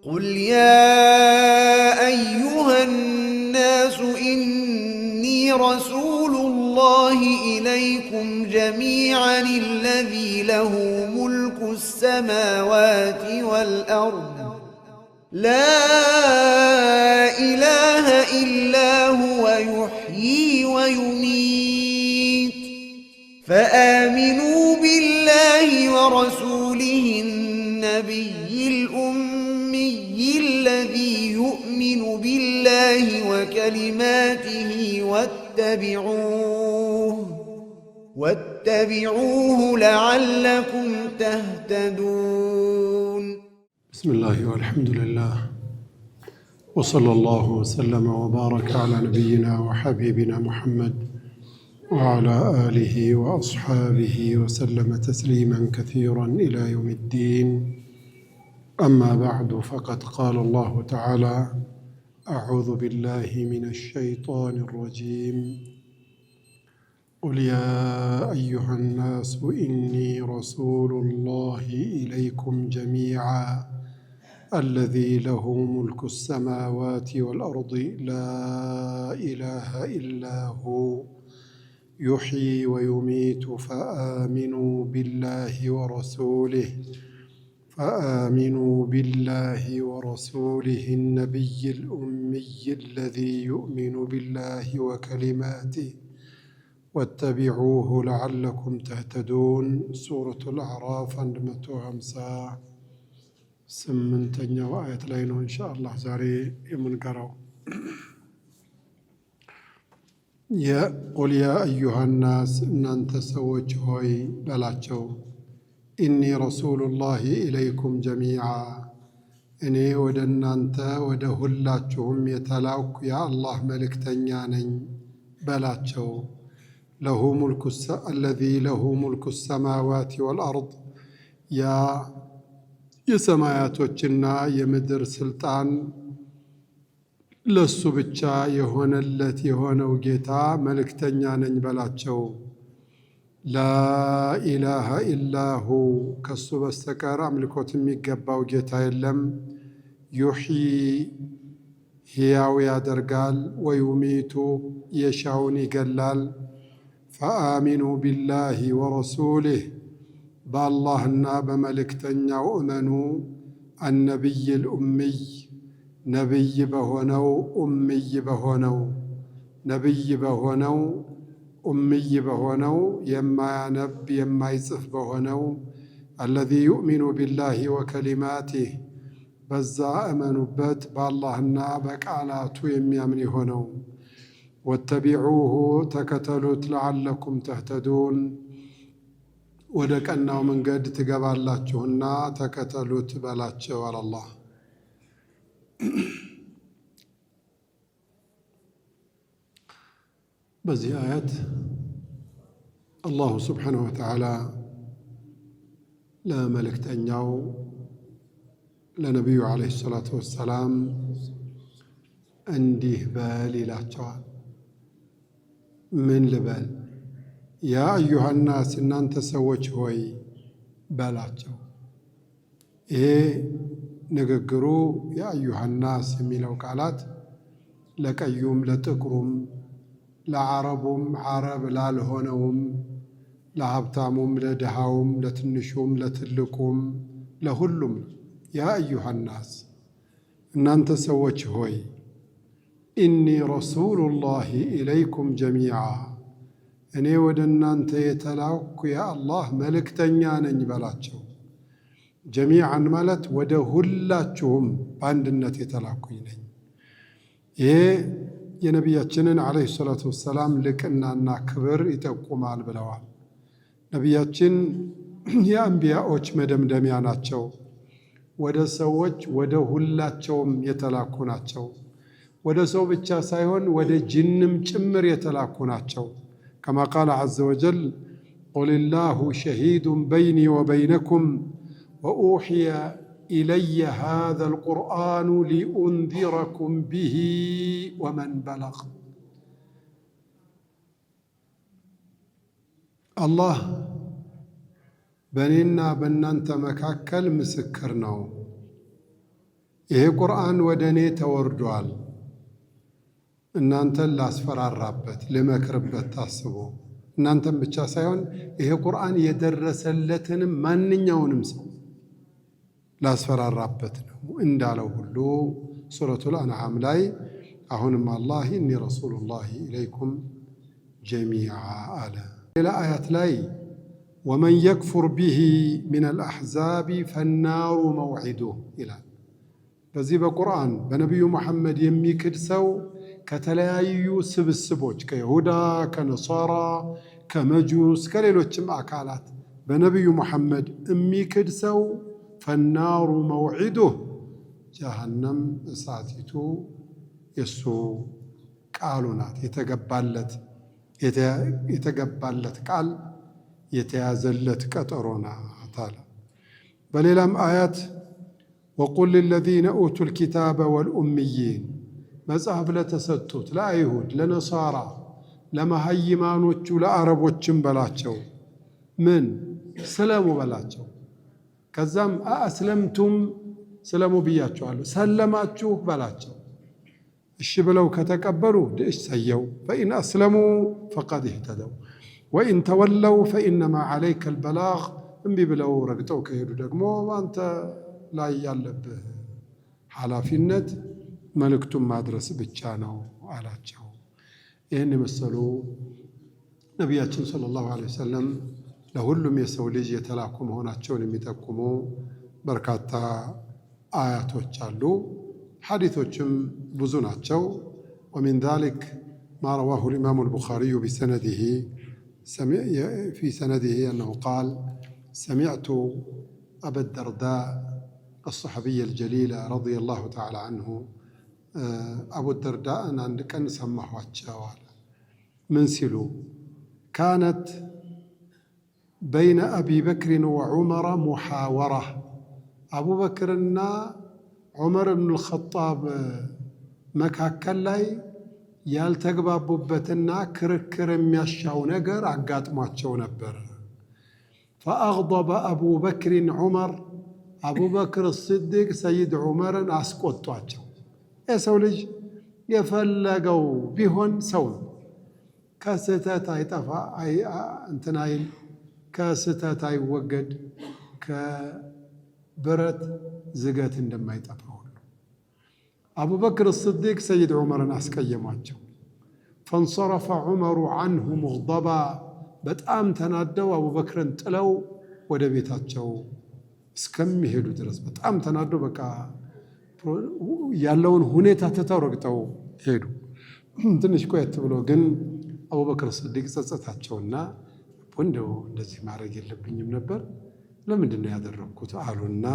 قل يا أيها الناس إني رسول الله إليكم جميعا الذي له ملك السماوات والأرض لا إله إلا هو يحيي ويميت فآمنوا بالله ورسوله النبي الأمي الذي يؤمن بالله وكلماته واتبعوه لعلكم تهتدون. بسم الله والحمد لله وصلى الله وسلم وبارك على نبينا وحبيبنا محمد وعلى آله وأصحابه وسلم تسليما كثيرا إلى يوم الدين. أما بعد، فقد قال الله تعالى: أعوذ بالله من الشيطان الرجيم. قل يا أيها الناس إني رسول الله إليكم جميعا الذي له ملك السماوات والأرض لا إله إلا هو يحيي ويميت فآمنوا بالله ورسوله النبي الأمي الذي يؤمن بالله وكلماته واتبعوه لعلكم تهتدون. سورة الأعراف 158ኛው አያት ላይ ነው ኢንሻአላህ ዛሬ የምንቀራው። ቁል ያ አዩሃ ናስ፣ እናንተ ሰዎች ሆይ በላቸው፣ ኢኒ ረሱሉላሂ ኢለይኩም ጀሚዓ፣ እኔ ወደ እናንተ ወደ ሁላችሁም የተላኩ የአላህ መልእክተኛ ነኝ በላቸው። አለዚ ለሁ ሙልኩ ሰማዋት ወልአርድ፣ ያ የሰማያቶችና የምድር ስልጣን ለሱ ብቻ የሆነለት የሆነው ጌታ መልእክተኛ ነኝ በላቸው። ላኢላሃ ኢላሁ፣ ከሱ በስተቀር አምልኮት የሚገባው ጌታ የለም። ዩሕዪ፣ ሕያው ያደርጋል። ወዩሚቱ፣ የሻውን ይገላል። ፈአሚኑ ቢላሂ ወረሱሊህ፣ በአላህና በመልእክተኛው እመኑ። አነቢይ ልኡምይ፣ ነቢይ በሆነው ኡምይ በሆነው የማያነብ የማይጽፍ በሆነው አለዚ ዩእሚኑ ቢላሂ ወከሊማቲህ፣ በዛ እመኑበት በአላህና በቃላቱ የሚያምን የሆነው። ወተቢዑሁ፣ ተከተሉት። ለዓለኩም ተህተዱን፣ ወደ ቀናው መንገድ ትገባላችሁና ተከተሉት በላቸው አላህ። በዚህ አያት አላሁ ስብሓነሁ ወተዓላ ለመልእክተኛው ለነቢዩ ዓለይሂ ሰላቱ ወሰላም እንዲህ በል ይላቸዋል። ምን ልበል? ያ አዩሃ ናስ፣ እናንተ ሰዎች ሆይ በላቸው። ይሄ ንግግሩ የአዩሃ ናስ የሚለው ቃላት ለቀዩም ለጥቁሩም ለዓረቡም ዓረብ ላልሆነውም ለሀብታሙም ለድሃውም ለትንሹም ለትልቁም ለሁሉም ያ አዩሃ ናስ፣ እናንተ ሰዎች ሆይ ኢኒ ረሱሉላሂ ኢለይኩም ጀሚዓ፣ እኔ ወደ እናንተ የተላኩ የአላህ መልእክተኛ ነኝ በላቸው። ጀሚዓን ማለት ወደ ሁላችሁም በአንድነት የተላኩኝ ነኝ። ይሄ የነቢያችንን ዓለይሂ ሰላቱ ወሰላም ልቅናና ክብር ይጠቁማል ብለዋል። ነቢያችን የአንቢያዎች መደምደሚያ ናቸው። ወደ ሰዎች ወደ ሁላቸውም የተላኩ ናቸው። ወደ ሰው ብቻ ሳይሆን ወደ ጅንም ጭምር የተላኩ ናቸው። ከማ ቃለ ዐዘ ወጀል ቁልላሁ ሸሂዱን በይኒ ወበይነኩም ወኡሕየ ኢለየ ሃዘል ቁርአኑ ሊኡንዚረኩም ቢሂ ወመን በለግ። አላህ በእኔና በእናንተ መካከል ምስክር ነው። ይሄ ቁርአን ወደ እኔ ተወርዷል እናንተን ላስፈራራበት ልመክርበት ታስቦ እናንተን ብቻ ሳይሆን ይሄ ቁርአን የደረሰለትንም ማንኛውንም ሰው ላስፈራራበት ነው እንዳለው ሁሉ ሱረቱል አንዓም ላይ አሁንም አላህ ኢኒ ረሱሉላሂ ኢለይኩም ጀሚዓ አለ። ሌላ አያት ላይ ወመን የክፉር ቢሂ ሚነል አሕዛቢ ፈናሩ መውዒዱህ ይላል። በዚህ በቁርአን በነቢዩ መሐመድ የሚክድ ሰው ከተለያዩ ስብስቦች ከይሁዳ፣ ከነሳራ፣ ከመጁስ ከሌሎችም አካላት በነቢዩ መሐመድ የሚክድ ሰው ፈናሩ መውዒዱህ ጀሃነም እሳቲቱ የሱ ቃሉ ናት። የተገባለት ቃል የተያዘለት ቀጠሮ ናት አለ። በሌላም አያት ወቁል ሊለዚነ ኡቱል ኪታበ ወልኡምይን መጽሐፍ ለተሰጡት ለአይሁድ፣ ለነሳራ፣ ለመሃይማኖቹ ለአረቦችም በላቸው ምን ስለሙ በላቸው። ከዛም አስለምቱም ስለሙ ብያቸዋለሁ ሰለማችሁ በላቸው። እሺ ብለው ከተቀበሉ ድእሽ ሰየው ፈኢን አስለሙ ፈቀድ እህተደው ወኢን ተወለው ፈኢነማ ዓለይከ አልበላግ እምቢ ብለው ረግጠው ከሄዱ ደግሞ በአንተ ላይ ያለብህ ኃላፊነት መልእክቱን ማድረስ ብቻ ነው አላቸው። ይህን የመሰሉ ነቢያችን ሰለላሁ ዐለይሂ ወሰለም ለሁሉም የሰው ልጅ የተላኩ መሆናቸውን የሚጠቁሙ በርካታ አያቶች አሉ። ሐዲቶችም ብዙ ናቸው። ወሚን ዛሊክ ማ ረዋሁ ልኢማሙ አልቡኻሪዩ ፊ ሰነዲሂ አነሁ ቃል ሰሚዕቱ አባ ደርዳእ አሰሐቢይ አልጀሊል ረዲየላሁ ተዓላ አንሁ አቡ ደርዳእን አንድ ቀን ሰማኋቸው አለ። ምን ሲሉ ካነት በይነ አቢ በክርን ወዑመረ ሙሓወራ አቡበክርና ዑመር ብን አልኸጣብ መካከል ላይ ያልተግባቡበትና ክርክር የሚያሻው ነገር አጋጥሟቸው ነበር። ፈአግضበ አቡበክርን ዑመር አቡበክር ስዲቅ ሰይድ ዑመርን አስቆጧቸው። የሰው ልጅ የፈለገው ቢሆን ሰው ነው። ከስህተት አይጠፋ እንትን አይል፣ ከስህተት አይወገድ፣ ከብረት ዝገት እንደማይጠፋ ሁሉ አቡበክር ስዲቅ ሰይድ ዑመርን አስቀየሟቸው። ፈንሰረፈ ዑመሩ አንሁ ሙግضባ በጣም ተናደው አቡበክርን ጥለው ወደ ቤታቸው እስከሚሄዱ ድረስ በጣም ተናደው በቃ ያለውን ሁኔታ ትተው ረግጠው ሄዱ። ትንሽ ቆየት ብሎ ግን አቡበክር ስዲቅ ጸጸታቸውና እንደው እንደዚህ ማድረግ የለብኝም ነበር ለምንድን ነው ያደረግኩት አሉና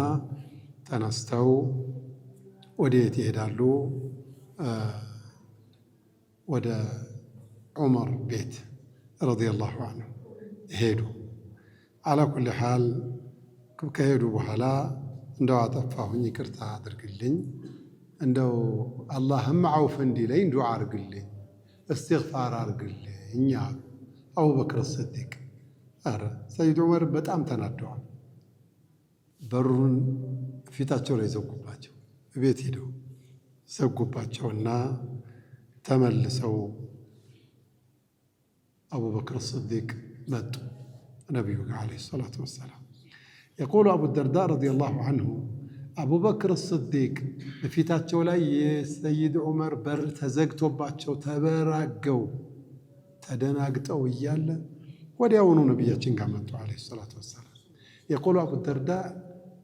ተነስተው ወዴት ይሄዳሉ? ወደ ዑመር ቤት ረዲየላሁ ዐንሁ ሄዱ። አላ ኩሊ ሓል ከሄዱ በኋላ እንደው አጠፋሁኝ ይቅርታ አድርግልኝ፣ እንደው አላህም ዐውፍ እንዲለኝ ዱዓ አርግልኝ፣ እስትግፋር አርግልኝ አሉ አቡበክር ስዲቅ። ኧረ ሰይድ ዑመር በጣም ተናደዋል። በሩን ፊታቸው ላይ ዘጉባቸው። ቤት ሄደው ዘጉባቸውና ተመልሰው አቡበክር ስዲቅ መጡ ነቢዩ ጋር ዓለይሂ ሰላቱ ወሰላም። የቁሉ አቡ ደርዳእ ረዲየላሁ ዐንሁ አቡበክር ስዲቅ በፊታቸው ላይ የሰይድ ዑመር በር ተዘግቶባቸው ተበራገው ተደናግጠው እያለ ወዲያውኑ ነቢያችን ጋር መጡ ዓለይሂ ሰላቱ ወሰላም። የቁሉ አቡ ደርዳእ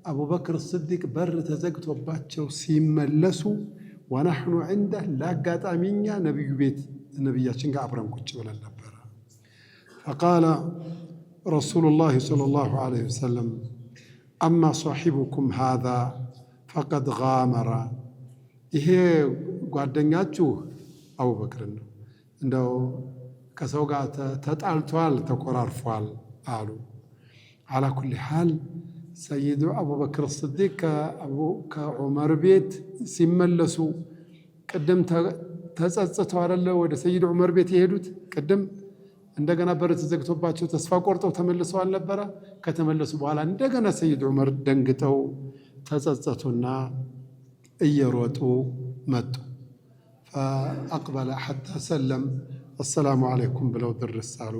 አቡበክር ስዲቅ በር ተዘግቶባቸው ሲመለሱ ወናሕኑ ዐንደህ ለአጋጣሚኛ ነቢዩ ቤት ነቢያችን ጋር አብረን ቁጭ ብለን ነበረ። ፈቃለ ረሱሉላህ ሰለላሁ ዐለይሂ ወሰለም አማ ሷሒቡኩም ሃዛ ፈቀድ ጋመረ፣ ይሄ ጓደኛችሁ አቡበክርን ነው፣ እንደው ከሰው ጋር ተጣልቷል፣ ተኮራርፏል አሉ። አላ ኩሊ ሓል ሰይዱ አቡበክር ስዲቅ ከዑመር ቤት ሲመለሱ ቅድም ተጸጽተው አይደለ ወደ ሰይድ ዑመር ቤት የሄዱት? ቅድም እንደገና በር ተዘግቶባቸው ተስፋ ቆርጠው ተመልሰው አልነበረ? ከተመለሱ በኋላ እንደገና ሰይድ ዑመር ደንግጠው ተጸጸቱና እየሮጡ መጡ። ፈአቅበለ ሐታ ሰለም አሰላሙ ዓለይኩም ብለው ድርስ አሉ።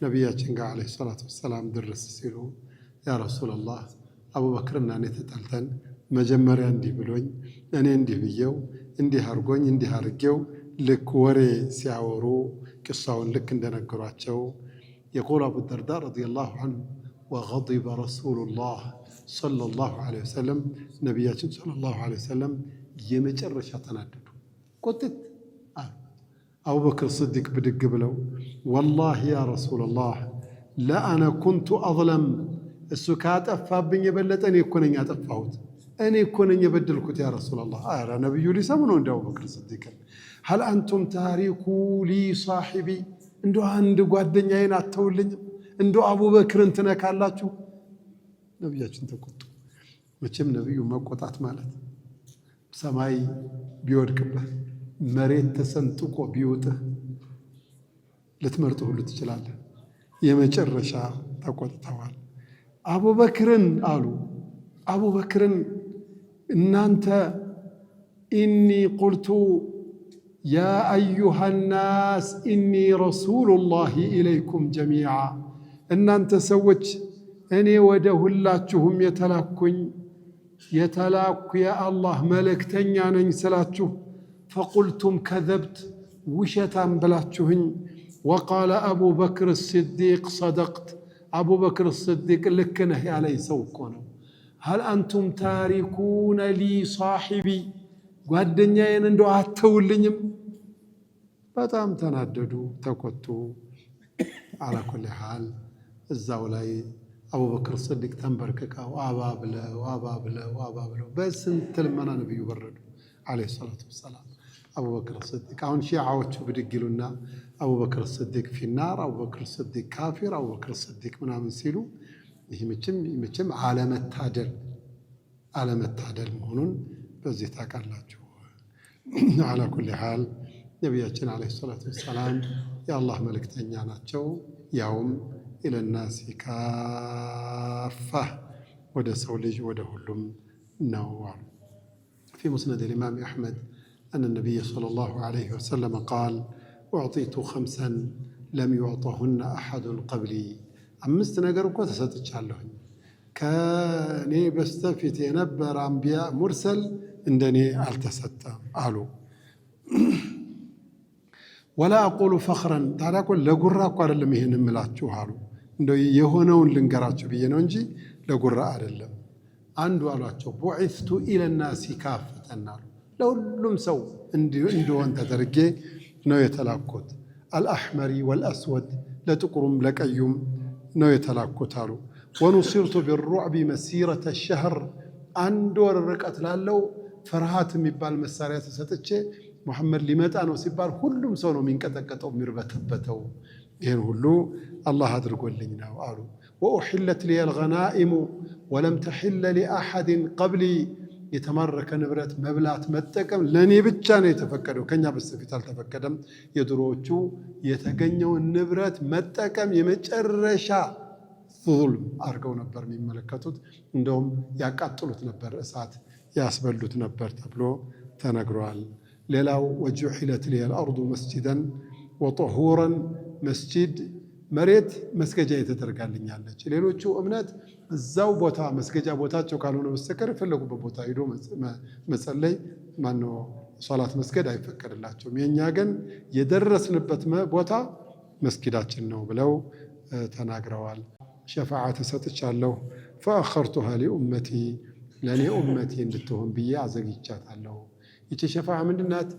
ነቢያችን ጋር ዓለይሂ ሰላቱ ወሰላም ድርስ ሲሉ ያ ረሱለላህ አቡበክርና እኔ ተጣልተን መጀመሪያ እንዲህ ብሎኝ እኔ እንዲህ ብዬው እንዲህ አርጎኝ እንዲህ አርጌው ልክ ወሬ ሲያወሩ ቅሳውን ልክ እንደነገሯቸው የቁል አቡ ደርዳ ረዲየላሁ ዐንሁ ወገዲበ ረሱሉላህ ሰለላሁ ዐለይሂ ወሰለም ነቢያችን ሰለላሁ ዐለይሂ ወሰለም የመጨረሻ ተናደዱ፣ ቁጥት አሉ። አቡበክር ስዲቅ ብድግ ብለው ወላሂ ያ ረሱለላህ ለአነ ኩንቱ አዝለም፣ እሱ ካጠፋብኝ የበለጠ እኔ እኮ ነኝ ያጠፋሁት፣ እኔ እኮ ነኝ የበደልኩት ያ ረሱለላህ። ኧረ ነቢዩ ሊሰሙ ነው እንደ አቡበክር ስዲቅን ሀል አንቱም ታሪኩ ሊ ሳሒቢ፣ እንደ አንድ ጓደኛዬን አተውልኝም፣ እንደ አቡበክርን ትነካላችሁ? ነቢያችን ተቆጡ። መቼም ነቢዩ መቆጣት ማለት ሰማይ ቢወድቅብህ መሬት ተሰንጥቆ ቢውጥህ ልትመርጥ ሁሉ ትችላለህ። የመጨረሻ ተቆጥተዋል። አቡበክርን አሉ አቡበክርን እናንተ ኢኒ ቁልቱ ያ አዩሃ ናስ ኢኒ ረሱሉላሂ ኢለይኩም ጀሚዓ፣ እናንተ ሰዎች እኔ ወደ ሁላችሁም የተላኩ የአላህ መልእክተኛ ነኝ ስላችሁ ፈቁልቱም ከዘብት ውሸታም ብላችሁኝ። ወቃለ አቡበክር ስዲቅ ሰደቅት፣ አቡበክር ስዲቅ ልክ ነህ ያለኝ ሰው እኮ ነው። ሀል አንቱም ታሪኩነ ሊ ሳሒቢ፣ ጓደኛዬን እንደው አተውልኝም? በጣም ተናደዱ፣ ተቆጡ። አላ ኩሊ ሓል እዛው ላይ አቡበክር ስዲቅ ተንበርክከው አባብለው በስንት ልመና ነቢዩ በረዱ ዓለይሂ ሰላቱ ወሰላም። አቡበክር ስዲቅ አሁን ሺዓዎቹ ብድግ ይሉና አቡበክር ስዲቅ ፊናር፣ አቡበክር ስዲቅ ካፊር፣ አቡበክር ስዲቅ ምናምን ሲሉ ይህ መቼም አለመታደል መሆኑን በዚህ ታውቃላችሁ። አላ ኩሊ ሓል ነቢያችን ዓለይሂ ሰላቱ ወሰላም የአላህ መልእክተኛ ናቸው። ያውም ኢለናሲ ካፋ፣ ወደ ሰው ልጅ ወደ ሁሉም ነው አሉ። ፊ ሙስነድ ልኢማም አሕመድ አነ ነቢይ ሰለላሁ ዐለይሂ ወሰለም ቃል ኡዕጢቱ ኸምሰን ለም ዩዕጠሁነ አሐዱን ቀብሊ፣ 5 ነገር እኮ ተሰጥቻለሁኝ ከእኔ በስተፊት የነበረ አንቢያ ሙርሰል እንደኔ አልተሰጠም አሉ። ወላ አቁሉ ፈኽረን፣ ታዲያ እኮ ለጉራ እኮ አይደለም ይህን እምላችሁ አሉ። እንደው የሆነውን ልንገራችሁ ብዬ ነው እንጂ ለጉራ አይደለም። አንዱ አሏቸው ቡዒስቱ ኢለናሲ ካፈተን አሉ። ለሁሉም ሰው እንዲሆን ተደርጌ ነው የተላኩት። አልአሕመሪ ወልአስወድ፣ ለጥቁሩም ለቀዩም ነው የተላኩት አሉ። ወኑሲርቱ ቢሩዕቢ መሲረተ ሸህር፣ 1 ወር ርቀት ላለው ፍርሃት የሚባል መሳሪያ ተሰጥቼ ሙሐመድ ሊመጣ ነው ሲባል ሁሉም ሰው ነው የሚንቀጠቀጠው የሚርበተበተው። ይህን ሁሉ አላህ አድርጎልኝ ነው አሉ። ወኡሕለት ሊየል ገናኢሙ ወለም ተሕለ ሊአሐድን ቀብሊ፣ የተማረከ ንብረት መብላት መጠቀም ለእኔ ብቻ ነው የተፈቀደው፣ ከኛ በስተፊት አልተፈቀደም። የድሮዎቹ የተገኘውን ንብረት መጠቀም የመጨረሻ ዙልም አድርገው ነበር የሚመለከቱት። እንደውም ያቃጥሉት ነበር፣ እሳት ያስበሉት ነበር ተብሎ ተነግሯል። ሌላው ወጁሒለት ሊየል አርዱ መስጂደን ወጠሁረን፣ መስጂድ መሬት መስገጃ የተደርጋልኛለች። ሌሎቹ እምነት እዛው ቦታ መስገጃ ቦታቸው ካልሆነ በስተቀር የፈለጉበት ቦታ ሄዶ መጸለይ ማነው ሶላት መስገድ አይፈቀድላቸውም። የእኛ ግን የደረስንበት ቦታ መስጊዳችን ነው ብለው ተናግረዋል። ሸፋዓ ተሰጥቻለሁ። ፈአኸርቱሃ ሊኡመቲ፣ ለእኔ ኡመቴ እንድትሆን ብዬ አዘግቻታለሁ። ይቺ ሸፋዓ ምንድናት?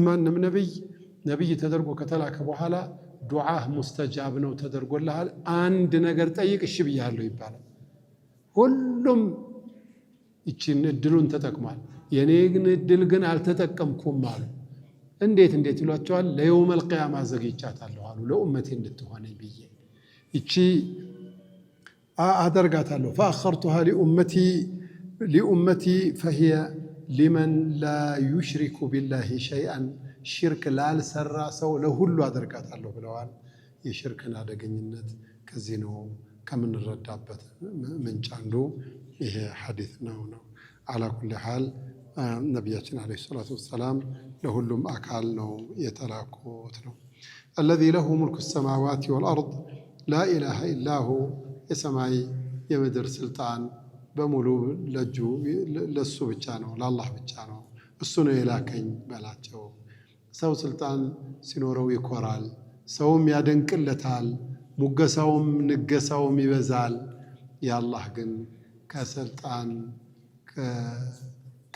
ማንም ነቢይ ተደርጎ ከተላከ በኋላ ዱዓህ ሙስተጃብ ነው ተደርጎልሃል፣ አንድ ነገር ጠይቅ እሺ ብያለሁ ይባላል። ሁሉም ይቺን እድሉን ተጠቅሟል። የኔ ግን እድል ግን አልተጠቀምኩም አሉ። እንዴት ይሏቸዋል? ለየውመል ቂያማ አዘግቻታለሁ አሉ፣ ለኡመቴ እንድትሆነኝ ብዬ ይቺ አደርጋታለሁ። ፈአኸርቱሃ ሊኡመቲ ፈሂየ ሊመን ላ ዩሽሪኩ ቢላሂ ሸይአን፣ ሽርክ ላልሰራ ሰው ለሁሉ አደርጋታለሁ ብለዋል። የሽርክን አደገኝነት ከዚህ ነው ከምንረዳበት ምንጭ አንዱ ይሄ ሐዲስ ነው። አላ ኩሊ ሓል ነቢያችን ዓለይሂ ሰላቱ ወሰላም ለሁሉም አካል ነው የተላኩት ነው። አለዚ ለሁ ሙልኩ ሰማዋት ወልአርድ ላ ኢላሃ ኢላሁ የሰማይ የምድር ስልጣን በሙሉ ለእጁ ለእሱ ብቻ ነው፣ ለአላህ ብቻ ነው። እሱ ነው የላከኝ በላቸው። ሰው ስልጣን ሲኖረው ይኮራል፣ ሰውም ያደንቅለታል፣ ሙገሳውም ንገሳውም ይበዛል። የአላህ ግን ከስልጣን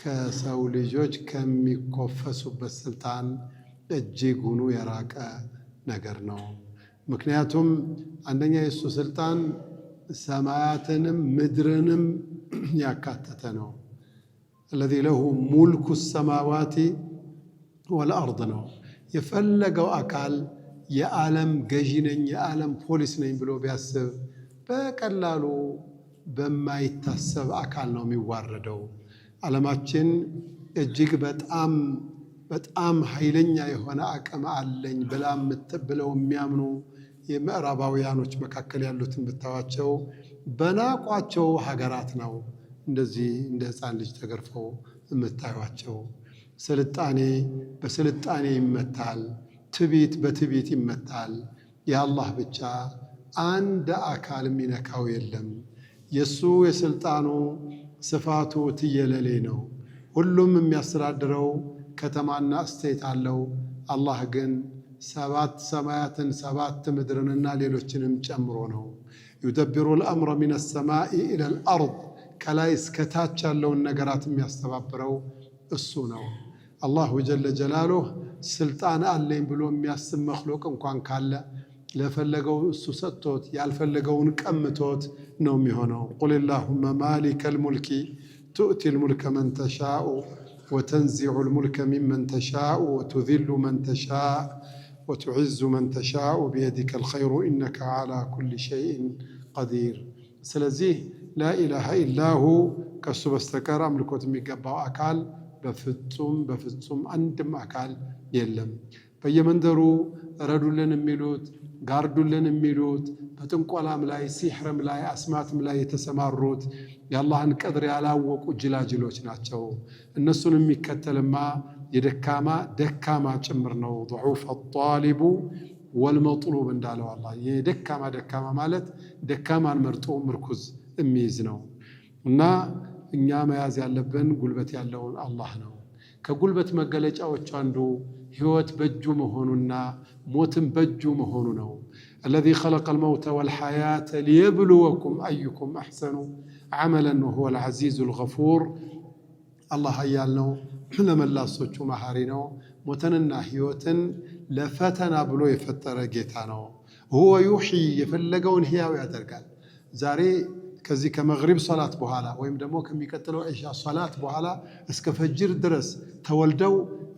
ከሰው ልጆች ከሚኮፈሱበት ስልጣን እጅግ ሁኑ የራቀ ነገር ነው። ምክንያቱም አንደኛ የእሱ ስልጣን ሰማያትንም ምድርንም ያካተተ ነው። አለዚ ለሁ ሙልኩ ሰማዋቲ ወልአርድ ነው። የፈለገው አካል የዓለም ገዢ ነኝ የዓለም ፖሊስ ነኝ ብሎ ቢያስብ በቀላሉ በማይታሰብ አካል ነው የሚዋረደው። ዓለማችን እጅግ በጣም ኃይለኛ የሆነ አቅም አለኝ ብለው የሚያምኑ የምዕራባውያኖች መካከል ያሉትን ብታዋቸው በናቋቸው ሀገራት ነው እንደዚህ እንደ ሕፃን ልጅ ተገርፈው የምታዩቸው። ስልጣኔ በስልጣኔ ይመታል፣ ትቢት በትቢት ይመታል። የአላህ ብቻ አንድ አካል የሚነካው የለም። የእሱ የስልጣኑ ስፋቱ ትየለሌ ነው። ሁሉም የሚያስተዳድረው ከተማና እስቴት አለው። አላህ ግን 7 ሰማያትን 7 ምድርንና ሌሎችንም ጨምሮ ነው። ዩደቢሩ ልአምረ ሚነ ሰማኢ ኢለል አርድ ከላይ እስከ ታች ያለውን ነገራት የሚያስተባብረው እሱ ነው። አላሁ ጀለ ጀላሉህ ስልጣን አለኝ ብሎ የሚያስብ መክሉቅ እንኳን ካለ ለፈለገው እሱ ሰጥቶት ያልፈለገውን ቀምቶት ነው የሚሆነው። ቁል ላሁመ ማሊከል ሙልኪ ቱእቲ ልሙልከ መን ተሻኡ ወተንዚዑ ልሙልከ ሚመን ተሻኡ ወቱዚሉ መን ተሻእ ወቱዕዙ መን ተሻኡ ቢየዲከ ልኸይሩ ኢነከ ዓላ ኩሊ ሸይእን ቀዲር። ስለዚህ ላኢላሃ ኢላሁ ከእሱ በስተቀር አምልኮት የሚገባው አካል በፍጹም አንድም አካል የለም። በየመንደሩ ረዱልን የሚሉት ጋርዱልን የሚሉት በጥንቆላም ላይ ሲሕርም ላይ አስማትም ላይ የተሰማሩት የአላህን ቀድር ያላወቁ ጅላጅሎች ናቸው። እነሱን የሚከተልማ ደካማ ጭምር ነው። ضعوف الطالب والمطلوب እንዳለው አላህ ደካማ ማለት ደካማን መርጦ ምርኩዝ የሚይዝ ነው። እና እኛ መያዝ ያለብን ጉልበት ያለውን አላህ ነው። ከጉልበት መገለጫዎች አንዱ ህይወት በእጁ መሆኑና ሞትም በእጁ መሆኑ ነው። الذي خلق الموت والحياة ليبلوكم أيكم أحسن عملا وهو العزيز الغفور الله ያልነው ለመላሶቹ መሐሪ ነው። ሞተንና ህይወትን ለፈተና ብሎ የፈጠረ ጌታ ነው። هو يحيي የፈለገውን ህያው ያደርጋል። ዛሬ ከዚህ ከመግሪብ ሶላት በኋላ ወይም ደግሞ ከሚቀጥለው ኢሻ ሶላት በኋላ እስከ ፈጅር ድረስ ተወልደው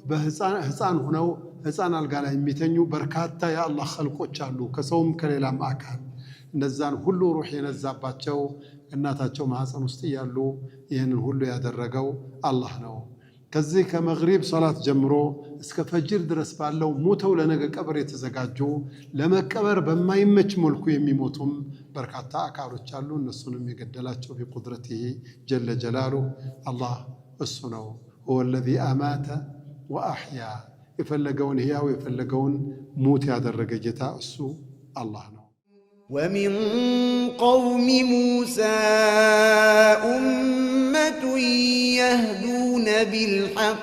በህፃን ሆነው ህፃን አልጋ ላይ የሚተኙ በርካታ የአላህ ኸልቆች አሉ፣ ከሰውም ከሌላም አካል። እነዛን ሁሉ ሩህ የነዛባቸው እናታቸው ማህፀን ውስጥ እያሉ ይህንን ሁሉ ያደረገው አላህ ነው። ከዚህ ከመግሪብ ሶላት ጀምሮ እስከ ፈጅር ድረስ ባለው ሞተው ለነገ ቀብር የተዘጋጁ ለመቀበር በማይመች መልኩ የሚሞቱም በርካታ አካሎች አሉ። እነሱንም የገደላቸው ቢቁድረቲሂ ጀለ ጀላሉሁ አላህ እሱ ነው። ሁወ ለዚ አማተ ወአሕያ የፈለገውን ህያው የፈለገውን ሙት ያደረገ ጌታ እሱ አላህ ነው። ወሚን ቀውሚ ሙሳ ኡመቱን የህዱነ ቢልሐቅ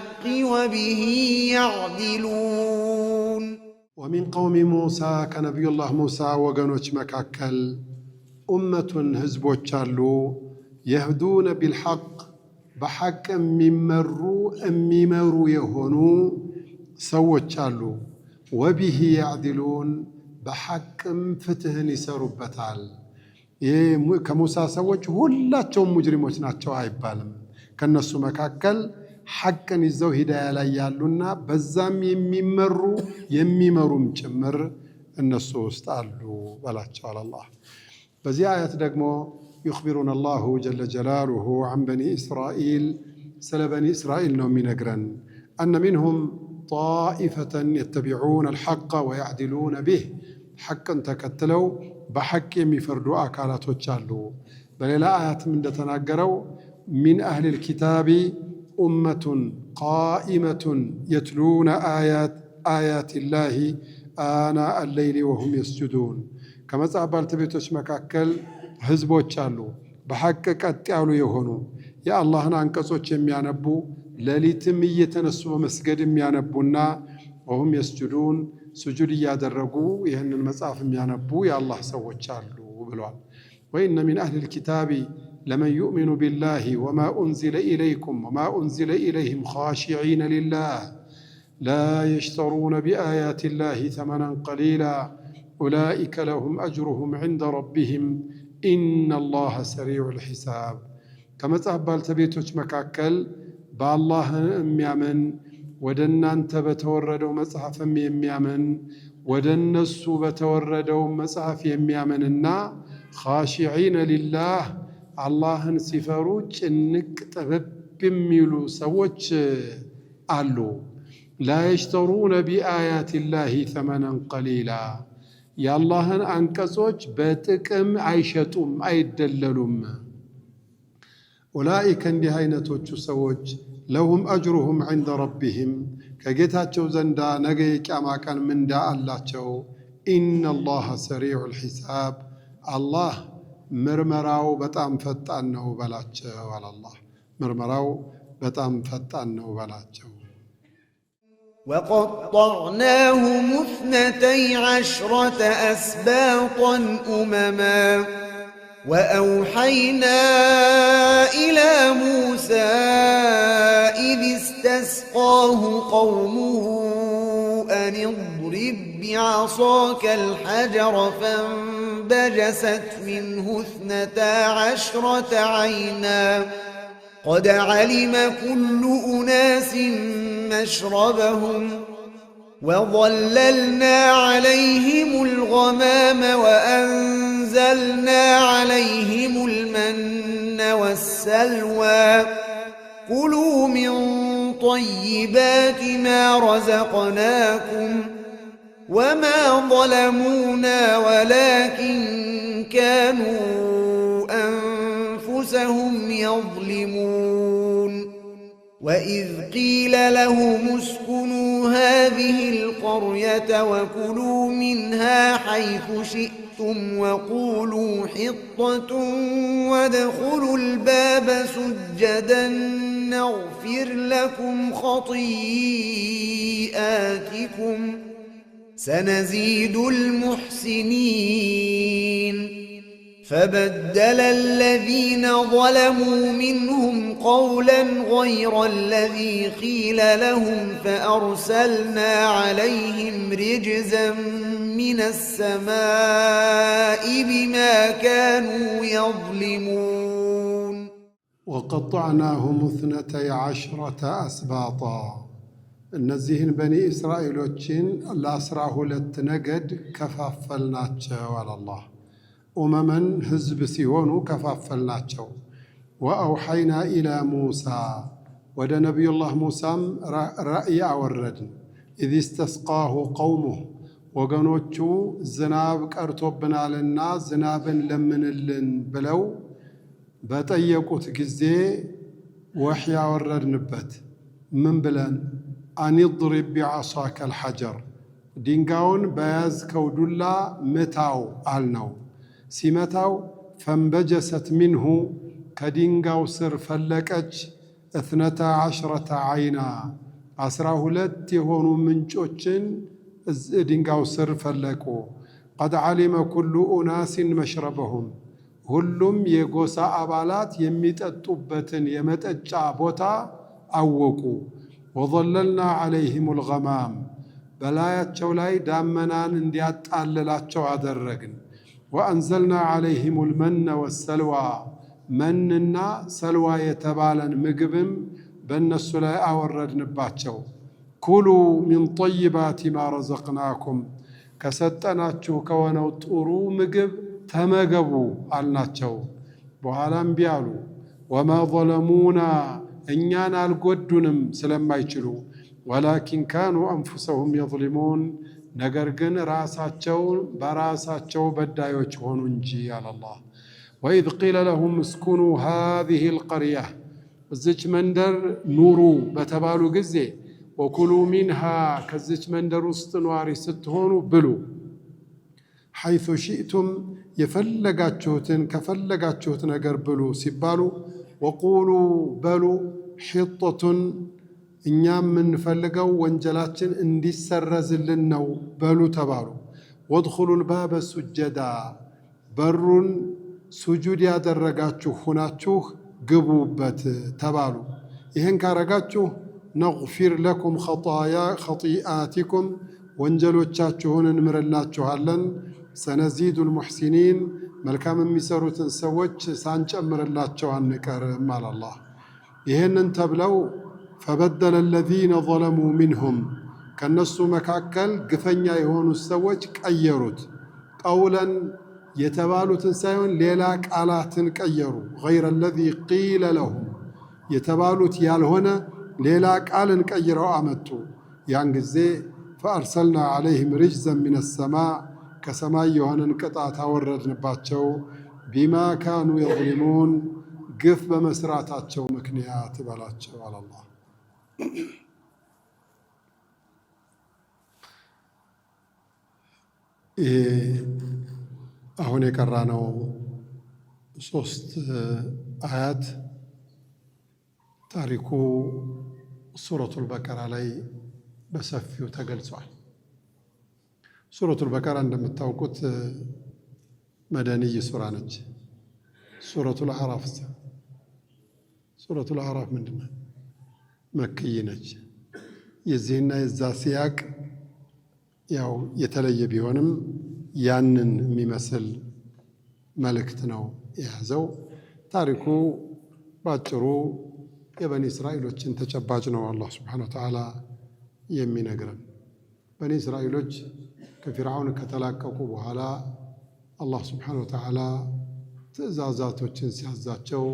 ወቢሂ ያዕዲሉን። ወሚን ቀውሚ ሙሳ ከነቢዩላህ ሙሳ ወገኖች መካከል ኡመቱን ህዝቦች አሉ። የህዱነ ቢልሐቅ በሐቅ የሚመሩ የሆኑ ሰዎች አሉ። ወቢሂ ያዕዲሉን በሐቅም ፍትህን ይሰሩበታል። ይህ ከሙሳ ሰዎች ሁላቸውም ሙጅሪሞች ናቸው አይባልም። ከነሱ መካከል ሐቅን ይዘው ሂዳያ ላይ ያሉና በዛም የሚመሩም ጭምር እነሱ ውስጥ አሉ በላቸዋል አላህ። በዚህ አያት ደግሞ يخبرون الله جل جلاله عن بني إسرائيل سل بني إسرائيل ነው የሚነግረን أن منهم طائفة يتبعون الحق ويعدلون به حقا ተከትለው በሐቅ የሚፈርዱ አካላቶች አሉ። በሌላ አያትም እንደተናገረው ሚን አህሊል ኪታቢ ኡመቱን ቃኢመቱን የትሉነ አያቲላሂ አናአ አለይሊ ወሁም የስጁዱን። ከመጽሐፍ ባልተቤቶች መካከል ህዝቦች አሉ በሐቅ ቀጥ ያሉ የሆኑ የአላህን አንቀጾች የሚያነቡ ሌሊትም እየተነሱ በመስገድ የሚያነቡና ወሁም የስጁዱን ስጁድ እያደረጉ ይህንን መጽሐፍ የሚያነቡ የአላህ ሰዎች አሉ ብሏል። ወኢነ ሚን አህሊል ኪታቢ ለመን ዩእሚኑ ቢላሂ ወማ ኡንዚለ ኢለይኩም ወማ ኡንዚለ ኢለይሂም ኻሺዒነ ሊላህ ላ የሽተሩነ ቢአያቲላሂ ተመነን ቀሊላ ኡላኢከ ለሁም አጅሩሁም ዒንደ ረቢሂም ኢነላሃ ሰሪዑል ሒሳብ። ከመጽሐፍ ባልተቤቶች መካከል በአላህ የሚያምን ወደ እናንተ በተወረደው መጽሐፍም የሚያምን ወደ እነሱ በተወረደው መጽሐፍ የሚያምንና ኻሺዒነ ሊላህ አላህን ሲፈሩ ጭንቅ ጥብብ የሚሉ ሰዎች አሉ። ላ የሽተሩነ ቢአያቲላሂ ተመነን ቀሊላ የአላህን አንቀጾች በጥቅም አይሸጡም አይደለሉም። ኡላኢከ እንዲህ አይነቶቹ ሰዎች ለሁም አጅሩሁም ዒንደ ረቢሂም ከጌታቸው ዘንዳ ነገ የቂያማ ቀን ምንዳ አላቸው። ኢነላሃ ሰሪዑል ሒሳብ አላህ ምርመራው በጣም ፈጣን ነው በላቸው። አላህ ምርመራው በጣም ፈጣን ነው በላቸው። وقطعناهم 12 أسباطا أمما وأوحينا إلى موسى إذ استسقاه قومه أن اضرب بعصاك الحجر فانبجست منه 12 عينا قد علم كل أناس مشربهم وظللنا عليهم الغمام وأنزلنا عليهم المن والسلوى كلوا من طيبات ما رزقناكم وما ظلمونا ولكن كانوا أنفسهم يظلمون وإذ قيل لهم اسكنوا هذه القرية وكلوا منها حيث شئتم وقولوا حطة وادخلوا الباب سجدا نغفر لكم خطيئاتكم سنزيد المحسنين فبدل الذين ظلموا منهم قولا غير الذي قيل لهم فأرسلنا عليهم رجزا من السماء بما كانوا يظلمون وقطعناهم 12 أسباطا እነዚህን በኒ እስራኤሎችን ለ12 ነገድ ከፋፈልናቸው አላህ ኡመመን ህዝብ ሲሆኑ ከፋፈልናቸው። ወአውሐይና ኢላ ሙሳ ወደ ነቢዩላህ ሙሳም ራእይ አወረድን። ኢዝ ስተስቃሁ ቀውሙህ ወገኖቹ ዝናብ ቀርቶብናልና ዝናብን ለምንልን ብለው በጠየቁት ጊዜ ወሕይ አወረድንበት። ምን ብለን? አኒድሪብ ቢዓሳከ አልሐጀር ድንጋዩን በያዝከው ዱላ ምታው አልነው። ሲመታው ፈንበጀሰት ሚንሁ ከድንጋው ስር ፈለቀች 12 ዓይና 12 የሆኑ ምንጮችን ድንጋው ስር ፈለቁ። ቀድ ዓሊመ ኩሉ ኡናሲን መሽረበሁም ሁሉም የጎሳ አባላት የሚጠጡበትን የመጠጫ ቦታ አወቁ። ወظለልና ዓለይሂም ልገማም በላያቸው ላይ ዳመናን እንዲያጣልላቸው አደረግን። ወአንዘልና ዓለይሂም ልመነ ወሰልዋ መንና ሰልዋ የተባለን ምግብም በእነሱ ላይ አወረድንባቸው። ኩሉ ሚን ጠይባት ማ ረዘቅናኩም ከሰጠናችሁ ከሆነው ጥሩ ምግብ ተመገቡ አልናቸው። በኋላ እምቢ አሉ። ወማ ظለሙና እኛን አልጎዱንም ስለማይችሉ ወላኪን ካኑ አንፉሰሁም የظሊሙን ነገር ግን ራሳቸው በራሳቸው በዳዮች ሆኑ እንጂ አላህ። ወኢዝ ቂለ ለሁም እስኩኑ ሃዚሂ ልቀርያ እዚች መንደር ኑሩ በተባሉ ጊዜ ወኩሉ ሚንሃ ከዚች መንደር ውስጥ ነዋሪ ስትሆኑ ብሉ ሐይሱ ሺእቱም የፈለጋችሁትን ከፈለጋችሁት ነገር ብሉ ሲባሉ ወቁሉ በሉ ሒጦቱን እኛ የምንፈልገው ወንጀላችን እንዲሰረዝልን ነው በሉ ተባሉ። ወድኹሉ ልባበ ሱጀዳ በሩን ሱጁድ ያደረጋችሁ ሁናችሁ ግቡበት ተባሉ። ይህን ካረጋችሁ ነግፊር ለኩም ኸጢአቲኩም ወንጀሎቻችሁን እንምርላችኋለን፣ ሰነዚዱ ልሙሕሲኒን መልካም የሚሰሩትን ሰዎች ሳንጨምርላቸው አንቀርም አለ አላህ። ይህንን ተብለው ፈበደለ አለዚነ ظለሙ ሚንሁም ከነሱ መካከል ግፈኛ የሆኑት ሰዎች ቀየሩት። ቀውለን የተባሉትን ሳይሆን ሌላ ቃላትን ቀየሩ። ገይረ አለዚ ቂለ ለሁም የተባሉት ያልሆነ ሌላ ቃልን ቀይረው አመጡ። ያን ጊዜ ፈአርሰልና ዐለይህም ሪጅዘን ሚነ ሰማዕ ከሰማይ የሆነን ቅጣት አወረድንባቸው። ቢማ ካኑ የظሊሙን ግፍ በመስራታቸው ምክንያት በላቸው አለ አላህ። ይሄ አሁን የቀራነው 3 አያት ታሪኩ ሱረቱል በቀራ ላይ በሰፊው ተገልጿል። ሱረቱል በቀራ እንደምታውቁት መደንይ ሱራ ነች። ሱረቱል አዕራፍ ምንድን ነው? መክይ ነች። የዚህና የዛ ሲያቅ ያው የተለየ ቢሆንም ያንን የሚመስል መልእክት ነው የያዘው። ታሪኩ ባጭሩ የበኒ እስራኤሎችን ተጨባጭ ነው አላህ ሱብሓነሁ ወተዓላ የሚነግረን። በኒ እስራኤሎች ከፊርዓውን ከተላቀቁ በኋላ አላህ ሱብሓነሁ ወተዓላ ትእዛዛቶችን ሲያዛቸው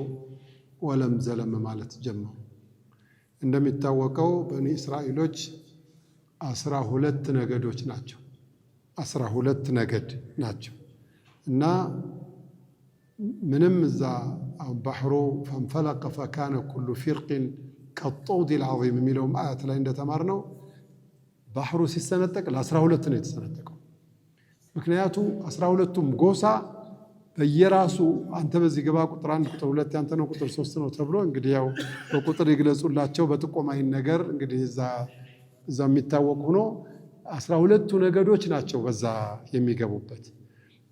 ወለም ዘለም ማለት ጀመሩ። እንደሚታወቀው በኒ እስራኤሎች 12 ነገዶች ናቸው። 12 ነገድ ናቸው እና ምንም እዛ ባህሩ ፈንፈለቀ ፈካነ ኩሉ ፊርቅን ከጦውድ ልዓዚም የሚለውም አያት ላይ እንደተማርነው ባህሩ ሲሰነጠቅ ለ12 ነው የተሰነጠቀው። ምክንያቱ 12ቱም ጎሳ በየራሱ አንተ በዚህ ግባ ቁጥር 1 ቁጥር 2 ያንተ ነው ቁጥር 3 ነው ተብሎ እንግዲህ ያው በቁጥር ይግለጹላቸው በጥቆማይን ነገር እንግዲህ እዛ የሚታወቅ ሆኖ 12ቱ ነገዶች ናቸው በዛ የሚገቡበት።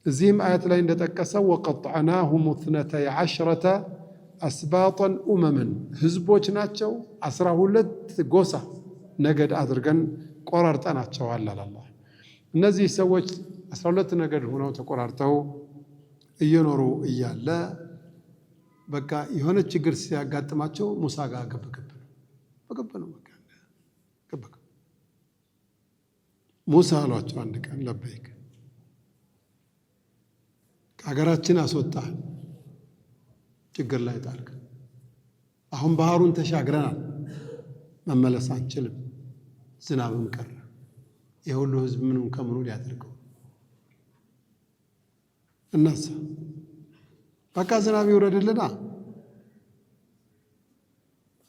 እዚህም አያት ላይ እንደጠቀሰው ወቀጠዕናሁም 12 አስባጠን ኡመመን ህዝቦች ናቸው 12 ጎሳ ነገድ አድርገን ቆራርጠናቸዋል አለ አላህ። እነዚህ ሰዎች 12 ነገድ ሆነው ተቆራርጠው እየኖሩ እያለ በቃ የሆነ ችግር ሲያጋጥማቸው ሙሳ ጋር ገብ ነው። ሙሳ አሏቸው አንድ ቀን ለበይክ ከሀገራችን አስወጣህ፣ ችግር ላይ ጣልክ። አሁን ባህሩን ተሻግረናል፣ መመለስ አንችልም፣ ዝናብም ቀረ። የሁሉ ህዝብ ምንም ከምኑ ሊያደርገው እናሳ በቃ ዝናብ ይውረድልና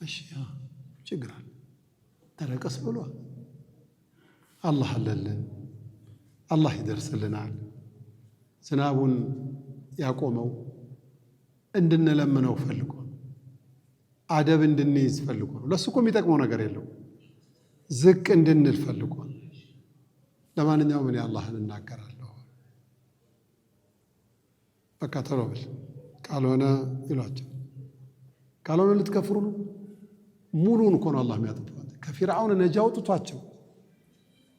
እሺ ችግር አለ ተረቀስ ብሏል። አላህ አለልን፣ አላህ ይደርስልናል። ዝናቡን ያቆመው እንድንለምነው ፈልጎ አደብ እንድንይዝ ፈልጎ ነው። ለሱ እኮ የሚጠቅመው ነገር የለው፣ ዝቅ እንድንል ፈልጎ ነው። ለማንኛውም እኔ አላህን እናገራለሁ፣ በቃ ቶሎ ብል፣ ካልሆነ ይሏቸው፣ ካልሆነ ልትከፍሩ ነው። ሙሉን እኮ ነው አላህ የሚያጠፋት። ከፊርዓውን ነጃ አውጥቷቸው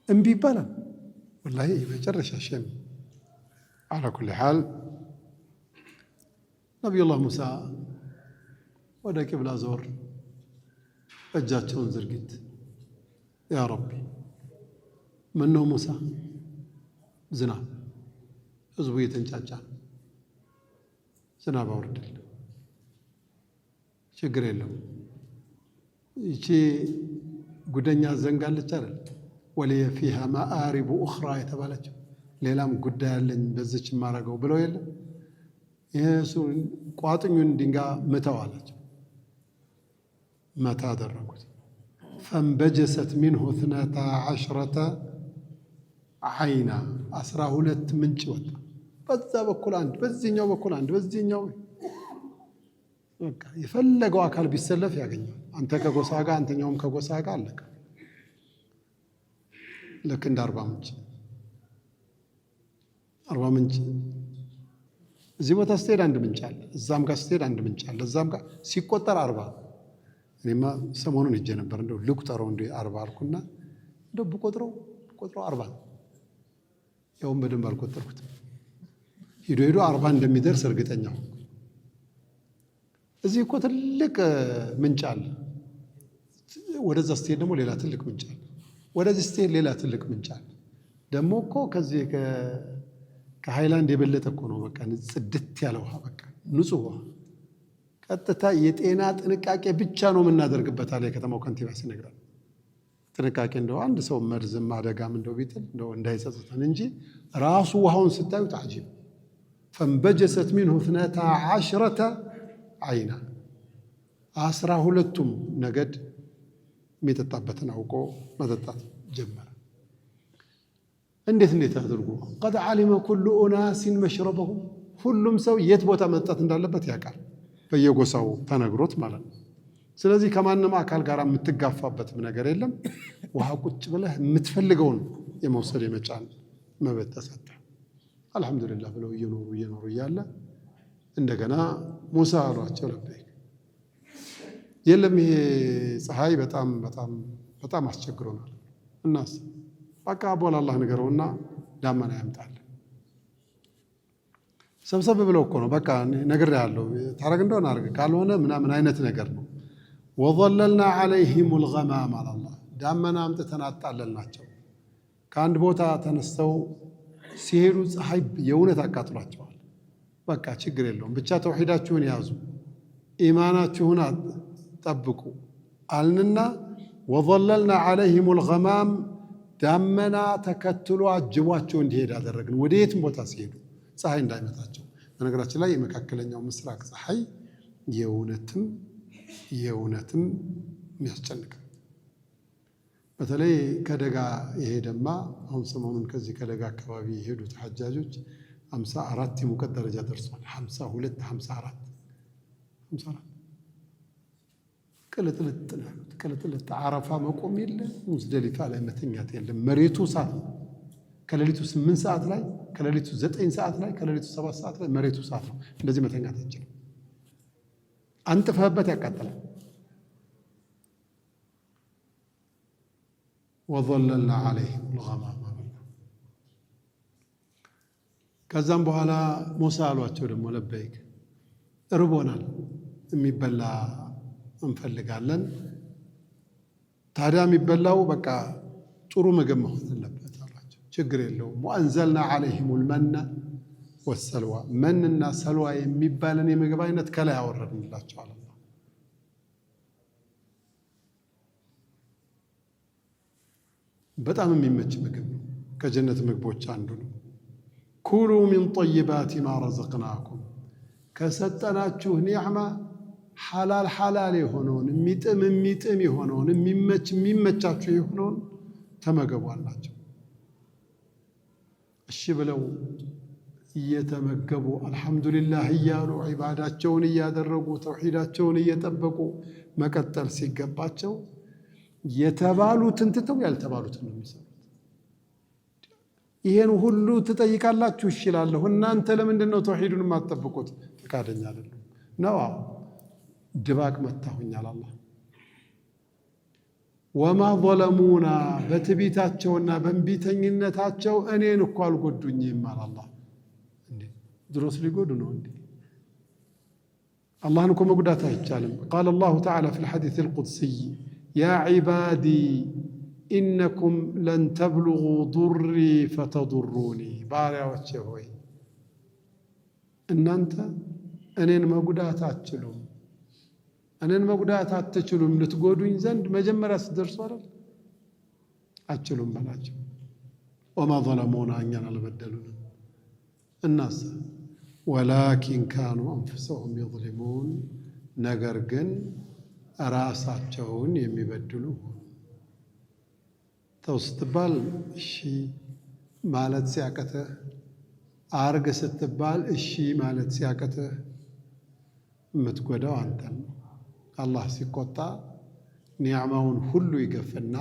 እምቢ ይባላል። ወላሂ መጨረሻ ሸም አላ ኩሊ ሓል ነቢዩላህ ሙሳ ወደ ቂብላ ዞር፣ እጃቸውን ዝርግት፣ ያ ረቢ ምነው ሙሳ ዝናብ፣ ህዝቡ እየተንጫጫ ዝናብ አውርድል፣ ችግር የለም። ይቺ ጉደኛ ዘንጋለች አይደል ወለየ ፊሃ ማአሪቡ ኡኽራ የተባለችው ሌላም ጉዳይ አለኝ በዚች የማረገው ብለው የለም። የሱን ቋጥኙን ድንጋይ ምተው አላቸው። መታ አደረጉት። ፈንበጀሰት ሚንሁ 12 ዐይና 12 ምንጭ ወጣ። በዛ በኩል አንድ፣ በዚህኛው በኩል አንድ፣ በዚህኛው በቃ የፈለገው አካል ቢሰለፍ ያገኛል። አንተ ከጎሳ ጋር አንተኛውም ከጎሳ ጋር አለቀ። ልክ እንደ 40 ምንጭ 40 ምንጭ እዚህ ቦታ ስትሄድ አንድ ምንጭ አለ፣ እዛም ጋር ስትሄድ አንድ ምንጭ አለ፣ እዛም ጋር ሲቆጠር 40። እኔማ ሰሞኑን ሄጄ ነበር እንደው ልቁጠረው እንደ 40 አልኩና እንደው ብቆጥረው 40 ነው። ያውም በደንብ አልቆጠርኩትም። ሄዶ 40 እንደሚደርስ እርግጠኛ ሆንኩ። እዚህ እኮ ትልቅ ምንጭ አለ፣ ወደዛ ስትሄድ ደግሞ ሌላ ትልቅ ምንጭ አለ፣ ወደዚህ ስትሄድ ሌላ ትልቅ ምንጭ አለ። ደግሞ እኮ ከዚህ ከሃይላንድ የበለጠ እኮ ነው። በቃ ጽድት ያለ ውሃ፣ በቃ ንጹህ ውሃ። ቀጥታ የጤና ጥንቃቄ ብቻ ነው የምናደርግበት አለ የከተማው ከንቲባ ሲነግረን። ጥንቃቄ እንደው አንድ ሰው መርዝም አደጋም እንደው ቢጥል እንደው እንዳይጸጽተን እንጂ ራሱ ውሃውን ስታዩት አጂብ። ፈንበጀሰት ሚንሁ 12 ዐይና 12ቱም ነገድ የሚጠጣበትን አውቆ መጠጣት ጀመረ። እንዴት አድርጎ ቀድ ዓሊመ ኩሉ ኡናሲን መሽረበሁም፣ ሁሉም ሰው የት ቦታ መጠጣት እንዳለበት ያውቃል፣ በየጎሳው ተነግሮት ማለት ነው። ስለዚህ ከማንም አካል ጋር የምትጋፋበትም ነገር የለም። ውሃ ቁጭ ብለህ የምትፈልገውን የመውሰድ የመጫን መብት ተሰጠ። አልሐምዱሊላህ ብለው እየኖሩ እያለ እንደገና ሙሳ አሏቸው ለበይክ፣ የለም ይሄ ፀሐይ በጣም አስቸግሮናል፣ እናስ በቃ ቦላ አላህ ንገረውና ዳመና ያምጣል። ሰብሰብ ብለው እኮ ነው በቃ ነግሬሃለሁ፣ ታረግ እንደሆነ አድርግ፣ ካልሆነ ምናምን አይነት ነገር ነው። ወዘለልና ዐለይሂም ልገማም አላላህ፣ ዳመና አምጥተን አጣለልናቸው። ከአንድ ቦታ ተነስተው ሲሄዱ ፀሐይ የእውነት አቃጥሏቸዋል። በቃ ችግር የለውም ብቻ ተውሒዳችሁን ያዙ፣ ኢማናችሁን ጠብቁ አልንና ወዘለልና ዐለይሂም ልገማም፣ ዳመና ተከትሎ አጅቧቸው እንዲሄድ አደረግን። ወደ የትም ቦታ ሲሄዱ ፀሐይ እንዳይመታቸው። በነገራችን ላይ የመካከለኛው ምስራቅ ፀሐይ የእውነትም የሚያስጨንቅ፣ በተለይ ከደጋ የሄደማ አሁን ሰሞኑን ከዚህ ከደጋ አካባቢ የሄዱት ሐጃጆች 54 የሙቀት ደረጃ ደርሷል። 52 54 ቅልጥልጥ ነው ያሉት። ቅልጥልጥ አረፋ መቆም የለ፣ ሙዝደሊፋ ላይ መተኛት የለም። መሬቱ እሳት ነው። ከሌሊቱ 8 ሰዓት ላይ፣ ከሌሊቱ 9 ሰዓት ላይ፣ ከሌሊቱ 7 ሰዓት ላይ መሬቱ እሳት ነው። እንደዚህ መተኛት አይችልም። አንጥፈህበት ያቃጥላል። ወዘለልና ዐለይሂም ልገማም። ከዛም በኋላ ሙሳ አሏቸው ደግሞ ለበይክ፣ እርቦናል፣ የሚበላ እንፈልጋለን። ታዲያ የሚበላው በቃ ጥሩ ምግብ መሆን አለበት አሏቸው። ችግር የለውም። ወአንዘልና ዐለይሂም ልመነ ወሰልዋ፣ መንና ሰልዋ የሚባልን የምግብ አይነት ከላይ አወረድንላቸዋል። በጣም የሚመች ምግብ ነው። ከጀነት ምግቦች አንዱ ነው። ኩሉ ሚን ጠይባት ማ ረዘቅናኩም፣ ከሰጠናችሁ ኒዕማ ሐላል የሆነውን የሚጥም የሆነውን የሚመቻችሁ የሆነውን ተመገቡ አላቸው። እሺ ብለው እየተመገቡ አልሐምዱሊላህ እያሉ ዒባዳቸውን እያደረጉ ተውሒዳቸውን እየጠበቁ መቀጠል ሲገባቸው የተባሉትን ትተው ያልተባሉትን ነው የሚሰሩት። ይሄን ሁሉ ትጠይቃላችሁ ይችላለሁ፣ እናንተ ለምንድን ነው ተውሒዱን የማትጠብቁት? ፈቃደኛ አይደሉም ነው። ድባቅ መታሁኛል አላህ። ወማ ظለሙና፣ በትዕቢታቸውና በእንቢተኝነታቸው እኔን እኮ አልጎዱኝም አለ አላህ። ድሮስ ሊጎዱ ነው እንዴ? አላህን እኮ መጉዳት አይቻልም። ቃለ አላሁ ተዓላ ፊል ሐዲስ አልቁድሲይ ያ ዒባዲ ኢነኩም ለን ተብሉጉ ዱሪ ፈተዱሩኒ፣ ባሪያዎቼ ሆይ እናንተ እኔን መጉዳት አትችሉም፣ እኔን መጉዳት አትችሉም፣ ልትጎዱኝ ዘንድ መጀመሪያ ስትደርሱ አይደል አትችሉም በላቸው። ወማ ظለሙና፣ እኛን አልበደሉንም። እናስ ወላኪን ካኑ አንፉሰሁም የዝሊሙን ነገር ግን ራሳቸውን የሚበድሉ ሆኑ። ተው ስትባል እሺ ማለት ሲያቅትህ፣ አርግ ስትባል እሺ ማለት ሲያቅትህ የምትጎዳው አንተን ነው። አላህ ሲቆጣ ኒዕማውን ሁሉ ይገፍና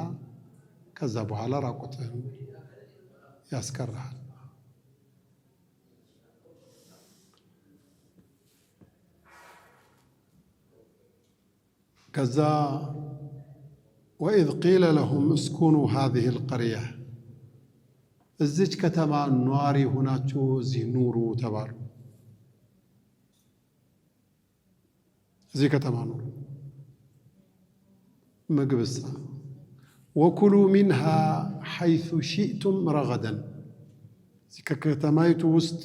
ከዛ በኋላ ራቁትህን ያስቀርሃል። ከዛ ወኢዝ ቂለ ለሁም እስኩኑ ሃዚሂ ልቀርያ እዚች ከተማ ኗሪ ሁናችሁ እዚህ ኑሩ ተባሉ። እዚህ ከተማ ኑሩ። ምግብሳ ወኩሉ ሚንሃ ሐይሱ ሺእቱም ረገደን እዚህ ከከተማይቱ ውስጥ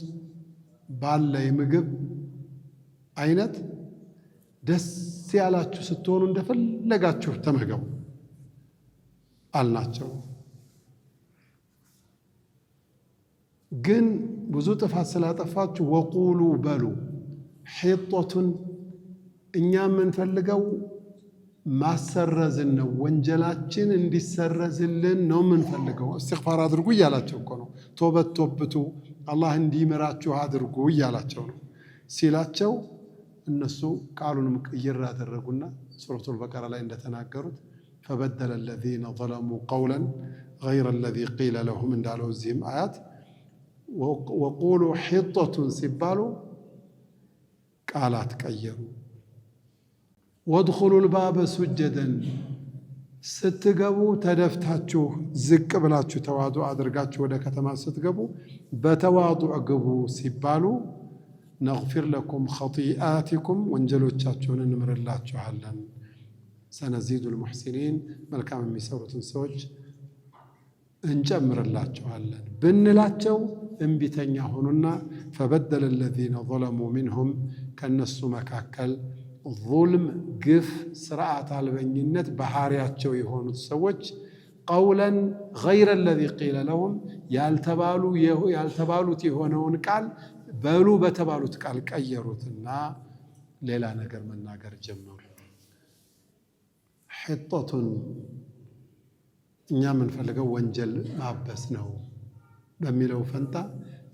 ባለ የምግብ አይነት ደስ ያላችሁ ስትሆኑ እንደፈለጋችሁ ተመገቡ አልናቸው። ግን ብዙ ጥፋት ስላጠፋችሁ ወቁሉ በሉ ሒጦቱን እኛ የምንፈልገው ማሰረዝን ነው፣ ወንጀላችን እንዲሰረዝልን ነው የምንፈልገው። እስትግፋር አድርጉ እያላቸው እኮ ነው። ቶበት ቶብቱ አላህ እንዲምራችሁ አድርጉ እያላቸው ነው ሲላቸው እነሱ ቃሉንም ቅይር ያደረጉና ሱረቱል በቀራ ላይ እንደተናገሩት ፈበደለ አለዚነ ዘለሙ ቀውለን ገይረ አለዚ ቂለ ለሁም እንዳለው እዚህም አያት ወቁሉ ሒጦቱን ሲባሉ ቃላት ቀየሩ። ወድኹሉ ልባበ ሱጀደን ስትገቡ ተደፍታችሁ ዝቅ ብላችሁ ተዋዱዕ አድርጋችሁ ወደ ከተማ ስትገቡ በተዋዱዕ ግቡ ሲባሉ ነግፊር ለኩም ኸጢአቲኩም ወንጀሎቻችሁን እንምርላችኋለን፣ ሰነዚዱል ሙሕሲኒን መልካም የሚሰሩትን ሰዎች እንጨምርላችኋለን ብንላቸው እምቢተኛ ሆኑና ፈበደለ አለዚነ ዘለሙ ሚንሁም ከነሱ መካከል ዙልም፣ ግፍ፣ ስርዓት አልበኝነት ባህሪያቸው የሆኑት ሰዎች ቀውለን ገይረ አለዚ ቂለ ለሁም ያልተባሉት የሆነውን ቃል በሉ በተባሉት ቃል ቀየሩትና ሌላ ነገር መናገር ጀመሩ። ሒጦቱን እኛ የምንፈልገው ወንጀል ማበስ ነው በሚለው ፈንታ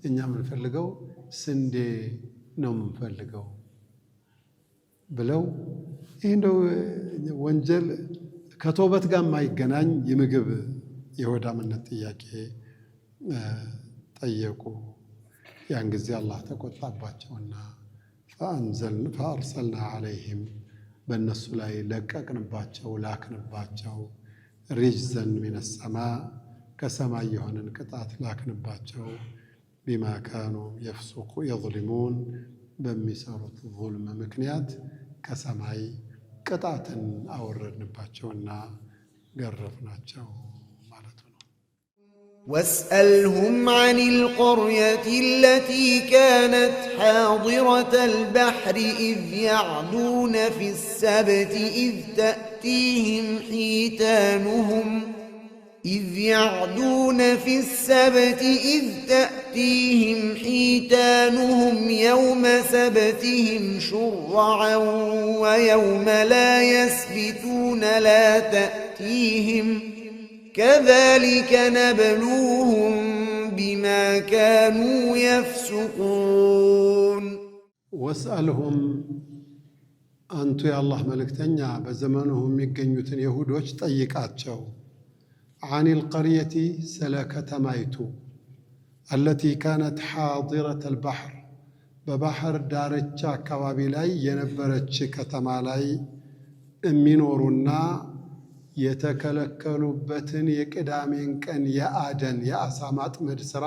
እኛ የምንፈልገው ስንዴ ነው የምንፈልገው ብለው ይህ እንደው ወንጀል ከቶበት ጋር የማይገናኝ የምግብ የሆዳምነት ጥያቄ ጠየቁ። ያን ጊዜ አላህ ተቆጣባቸውና ፈአርሰልና ዐለይሂም በእነሱ ላይ ለቀቅንባቸው፣ ላክንባቸው ሪጅዘን ሚነ ሰማ ከሰማይ የሆነን ቅጣት ላክንባቸው ቢማ ካኑ የፍሱቁ የዝሊሙን በሚሰሩት ዙልም ምክንያት ከሰማይ ቅጣትን አወረድንባቸውና ገረፍናቸው ማለት ነው። واسألهم عن القرية التي كانت حاضرة البحر إذ يعدون في السبت إذ تأتيهم حيتانهم يوم سبتهم شرعا ويوم لا يسبتون لا تأتيهم كذلك نبلوهم بما كانوا يفسقون واسألهم أنتو يا الله ملكتنيا بزمانهم يقنيوتن يهودوش طيقاتشو عن القرية سلكة مايتو التي كانت حاضرة البحر ببحر دارتشا كوابيلاي ينبرتش كتمالاي امينورونا የተከለከሉበትን የቅዳሜን ቀን የአደን የአሳማት መድስራ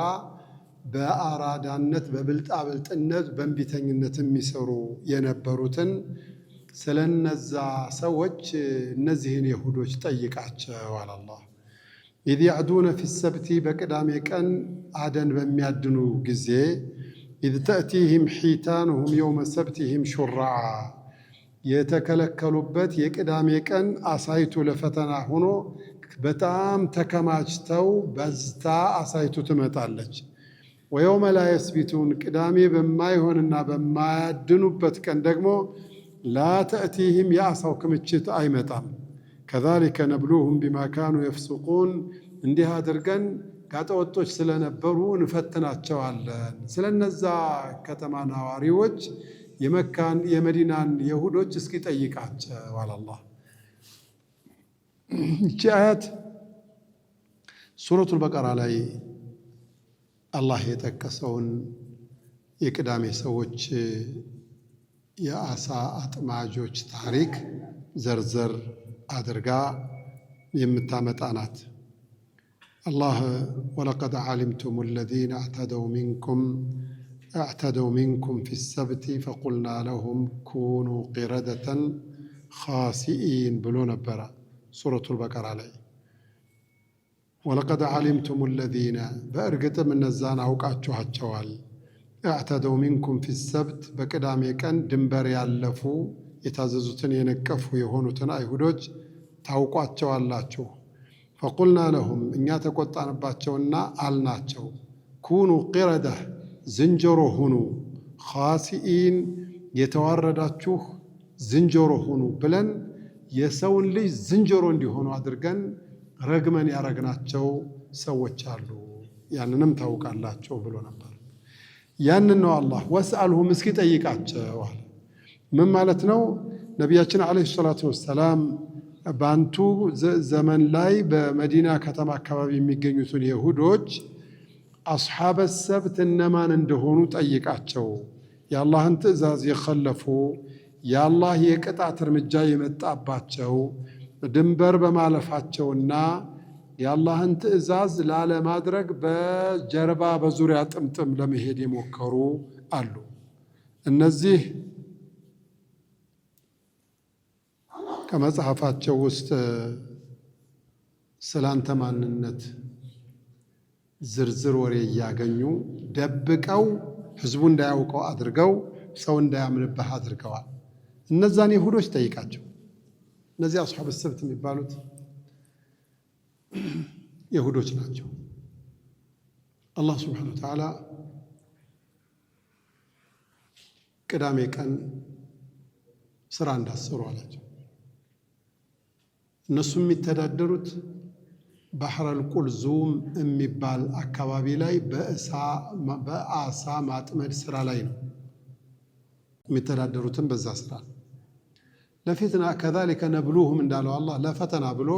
በአራዳነት በብልጣብልጥነት በእንቢተኝነት የሚሰሩ የነበሩትን ስለነዛ ሰዎች እነዚህን ይሁዶች ጠይቃቸው አላህ። ኢዝ ያዕዱነ ፊ ሰብቲ በቅዳሜ ቀን አደን በሚያድኑ ጊዜ ኢዝ ተእቲህም ሒታኑሁም የውመ ሰብቲህም ሹርዓ የተከለከሉበት የቅዳሜ ቀን አሳይቱ ለፈተና ሆኖ በጣም ተከማችተው በዝታ አሳይቱ ትመጣለች። ወየውመ ላ የስቢቱን ቅዳሜ በማይሆንና በማያድኑበት ቀን ደግሞ ላ ተእቲህም የአሳው ክምችት አይመጣም። ከዛሊከ ነብሉሁም ቢማ ካኑ የፍሱቁን እንዲህ አድርገን ጋጠወጦች ስለነበሩ እንፈትናቸዋለን። ስለነዛ ከተማ ነዋሪዎች የመካን የመዲናን የሁዶች እስኪ ጠይቃቸው አላህ። ይቺ አያት ሱረቱል በቀራ ላይ አላህ የጠቀሰውን የቅዳሜ ሰዎች የአሳ አጥማጆች ታሪክ ዘርዘር አድርጋ የምታመጣ ናት። አላህ ወለቀድ ዓሊምቱም አለዚነ አዕተደው ሚንኩም ፊ ሰብቲ ፈቁልና ለሁም ኩኑ ቂረደተን ኻሲኢን ብሎ ነበረ ሱረቱል በቀራ ላይ። ወለቀድ ዓሊምቱም አለዚነ በእርግጥም እነዛን አውቃችኋቸዋል አዕተደው ሚንኩም ፊ ሰብት በቅዳሜ ቀን ድንበር ያለፉ የታዘዙትን የነቀፉ የሆኑትን አይሁዶች ታውቋቸዋላችሁ። ፈቁልና ለሁም እኛ ተቆጣንባቸውና አልናቸው ኩኑ ቂረደህ ዝንጀሮ ሁኑ፣ ኻሲኢን የተዋረዳችሁ ዝንጀሮ ሁኑ ብለን የሰውን ልጅ ዝንጀሮ እንዲሆኑ አድርገን ረግመን ያረግናቸው ሰዎች አሉ። ያንንም ታውቃላቸው ብሎ ነበር። ያንን ነው አላህ ወስአልሁም እስኪ ጠይቃቸው አለ። ምን ማለት ነው? ነቢያችን ዓለይሂ ሰላቱ ወሰላም በአንቱ ዘመን ላይ በመዲና ከተማ አካባቢ የሚገኙትን የሁዶች አስሓበ ሰብት እነማን እንደሆኑ ጠይቃቸው። የአላህን ትእዛዝ የኸለፉ የአላህ የቅጣት እርምጃ የመጣባቸው ድንበር በማለፋቸውና የአላህን ትእዛዝ ላለማድረግ በጀርባ በዙሪያ ጥምጥም ለመሄድ የሞከሩ አሉ። እነዚህ ከመጽሐፋቸው ውስጥ ስላንተ ማንነት ዝርዝር ወሬ እያገኙ ደብቀው ህዝቡ እንዳያውቀው አድርገው ሰው እንዳያምንብህ አድርገዋል። እነዛን የሁዶች ጠይቃቸው። እነዚህ አስሓብ ሰብት የሚባሉት የሁዶች ናቸው። አላህ ስብሓነሁ ወተዓላ ቅዳሜ ቀን ስራ እንዳሰሩ አላቸው። እነሱ የሚተዳደሩት ባህረል ቁልዙም የሚባል አካባቢ ላይ በአሳ ማጥመድ ስራ ላይ ነው የሚተዳደሩትን። በዛ ስራ ለፊትና ከዛሊከ ነብሉሁም እንዳለው አላህ ለፈተና ብሎ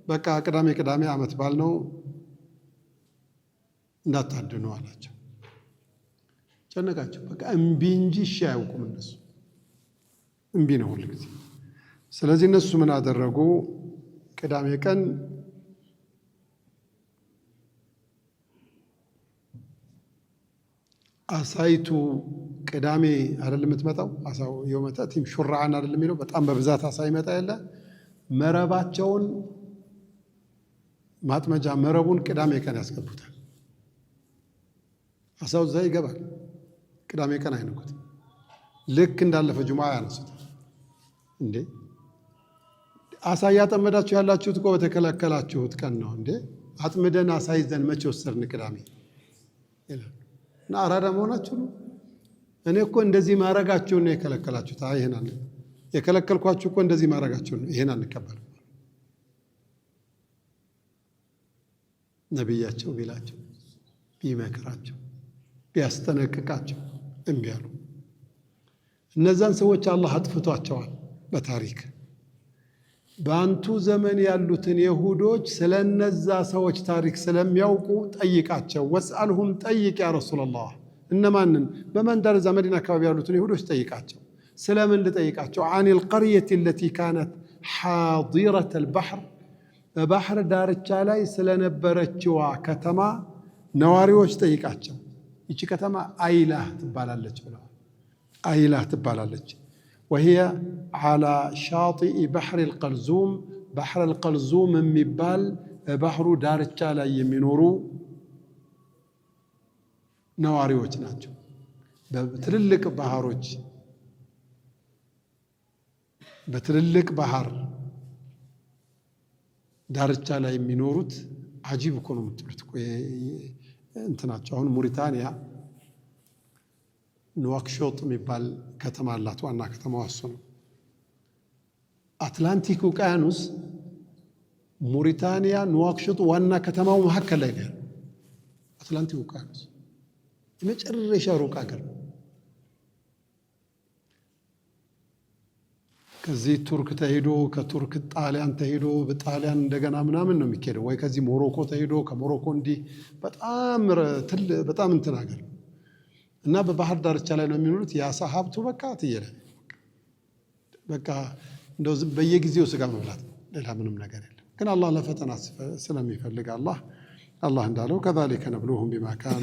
በቃ ቅዳሜ ዓመት ባል ነው እንዳታድኑ አላቸው። ጨነቃቸው። በቃ እምቢ እንጂ እሺ አያውቁም። እነሱ እምቢ ነው ሁልጊዜ። ስለዚህ እነሱ ምን አደረጉ? ቅዳሜ ቀን አሳይቱ ቅዳሜ አይደል የምትመጣው? አሳው የውመታቲም ሹርዓን አይደል የሚለው? በጣም በብዛት አሳ ይመጣ የለ መረባቸውን ማጥመጃ መረቡን ቅዳሜ ቀን ያስገቡታል። አሳው እዛ ይገባል። ቅዳሜ ቀን አይነኩትም። ልክ እንዳለፈ ጁምዓ ያነሱታል። እንዴ አሳ እያጠመዳችሁ ያላችሁት እኮ በተከለከላችሁት ቀን ነው። እንዴ አጥምደን አሳ ይዘን መቼ ወሰድን ቅዳሜ ይላል። እና አራዳ መሆናችሁ ነው። እኔ እኮ እንደዚህ ማረጋችሁን ነው የከለከላችሁት። ይሄን አለ የከለከልኳችሁ እኮ እንደዚህ ማረጋችሁን ነው። ይሄን አንቀበልም። ነቢያቸው ቢላቸው ቢመክራቸው ቢያስጠነቅቃቸው እምቢ አሉ። እነዛን ሰዎች አላህ አጥፍቷቸዋል በታሪክ። በአንቱ ዘመን ያሉትን የሁዶች ስለነዛ ሰዎች ታሪክ ስለሚያውቁ ጠይቃቸው። ወስአልሁም ጠይቅ ያ ረሱላላህ። እነማንን? በመንደር እዛ መዲና አካባቢ ያሉትን የሁዶች ጠይቃቸው። ስለምን ልጠይቃቸው? አኒል ቀርየት ለቲ ካነት ሓዲረት አልባሕር በባህር ዳርቻ ላይ ስለነበረችዋ ከተማ ነዋሪዎች ጠይቃቸው። ይቺ ከተማ አይላህ ትባላለች ብለዋል። አይላህ ትባላለች። ወሂየ ዓላ ሻጢኢ ባሕር አልቀልዙም። ባሕር አልቀልዙም የሚባል ባህሩ ዳርቻ ላይ የሚኖሩ ነዋሪዎች ናቸው። በትልልቅ ባህሮች በትልልቅ ባህር ዳርቻ ላይ የሚኖሩት አጂብ እኮ ነው የምትሉት። እንትናቸው አሁን ሙሪታንያ ንዋክሾጥ የሚባል ከተማ አላት። ዋና ከተማዋ እሱ ነው። አትላንቲክ ውቅያኖስ ሙሪታንያ ንዋክሾጥ ዋና ከተማው መካከል ላይ ነው። አትላንቲክ ውቅያኖስ የመጨረሻ ሩቅ ሀገር ነው። ከዚህ ቱርክ ተሄዶ ከቱርክ ጣሊያን ተሄዶ በጣሊያን እንደገና ምናምን ነው የሚካሄደው። ወይ ከዚህ ሞሮኮ ተሄዶ ከሞሮኮ እንዲህ በጣም እንትን ሀገር እና በባህር ዳርቻ ላይ ነው የሚኖሩት። የአሳ ሀብቱ በቃ ትየለ በቃ እንደው በየጊዜው ስጋ መብላት ነው፣ ሌላ ምንም ነገር የለም። ግን አላህ ለፈተና ስለሚፈልግ አላህ እንዳለው ከዛሊከ ነብሉሁም ቢማ ካኑ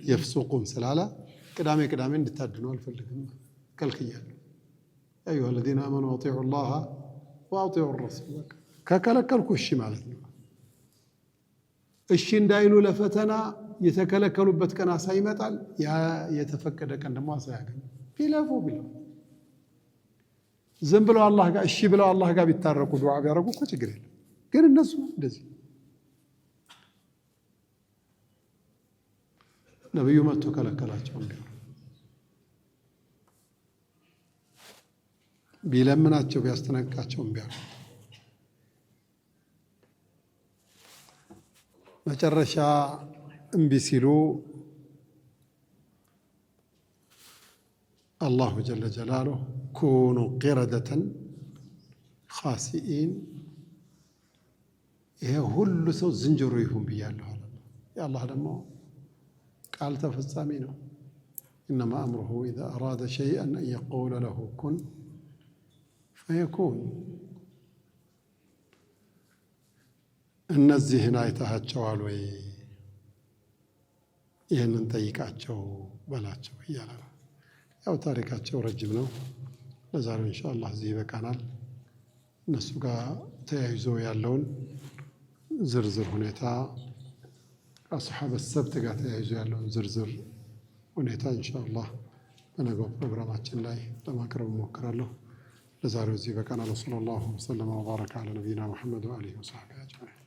የፍሱቁን ስላለ ቅዳሜ እንድታድኑ አልፈልግም ከልክያለሁ። አዩሃ አለዚነ አመኑ አጢዑ ላህ ወአጢዑ ረሱል። ከከለከልኩ እሺ ማለት ነው። እሺ እንዳይሉ ለፈተና የተከለከሉበት ቀን አሳ ይመጣል። ያ የተፈቀደ ቀን ደግሞ አሳ ያገኙ ቢለፉ ዝም ብለው አላህ ጋር እሺ ብለው አላህ ጋር ቢታረቁ ዱዓ ቢያደርጉ እኮ ችግር የለም። ግን እነሱ እንደዚህ ነብዩ መጥቶ ከለከላቸው። ቢለምናቸው ቢያስተነቅቃቸው እምቢ አሉ። መጨረሻ እምቢ ሲሉ አላሁ ጀለ ጀላሉሁ ኩኑ ቂረደተን ኻሲኢን፣ ይሄ ሁሉ ሰው ዝንጀሮ ይሁን ብያለሁ አለ። የአላህ ደግሞ ቃል ተፈጻሚ ነው። ኢነማ አምሩሁ ኢዛ አራደ ሸይአን አን የቁለ ለሁ ኩን ፈየኩን። እነዚህን አይተሃቸዋል ወይ? ይህንን ጠይቃቸው በላቸው እያለ ነው። ያው ታሪካቸው ረጅም ነው። ለዛሬው ኢንሻአላህ እዚህ ይበቃናል። እነሱ ጋር ተያይዞ ያለውን ዝርዝር ሁኔታ አስሐበ ሰብት ጋር ተያይዞ ያለውን ዝርዝር ሁኔታ ኢንሻአላህ በነገው ፕሮግራማችን ላይ ለማቅረብ እሞክራለሁ። ለዛሬው እዚህ ይበቃናል። ወሰለላሁ ወሰለም ወባረከ ዐላ ነቢይና ሙሐመድ ወአሊሂ ወሰሕቢሂ አጅመዒን።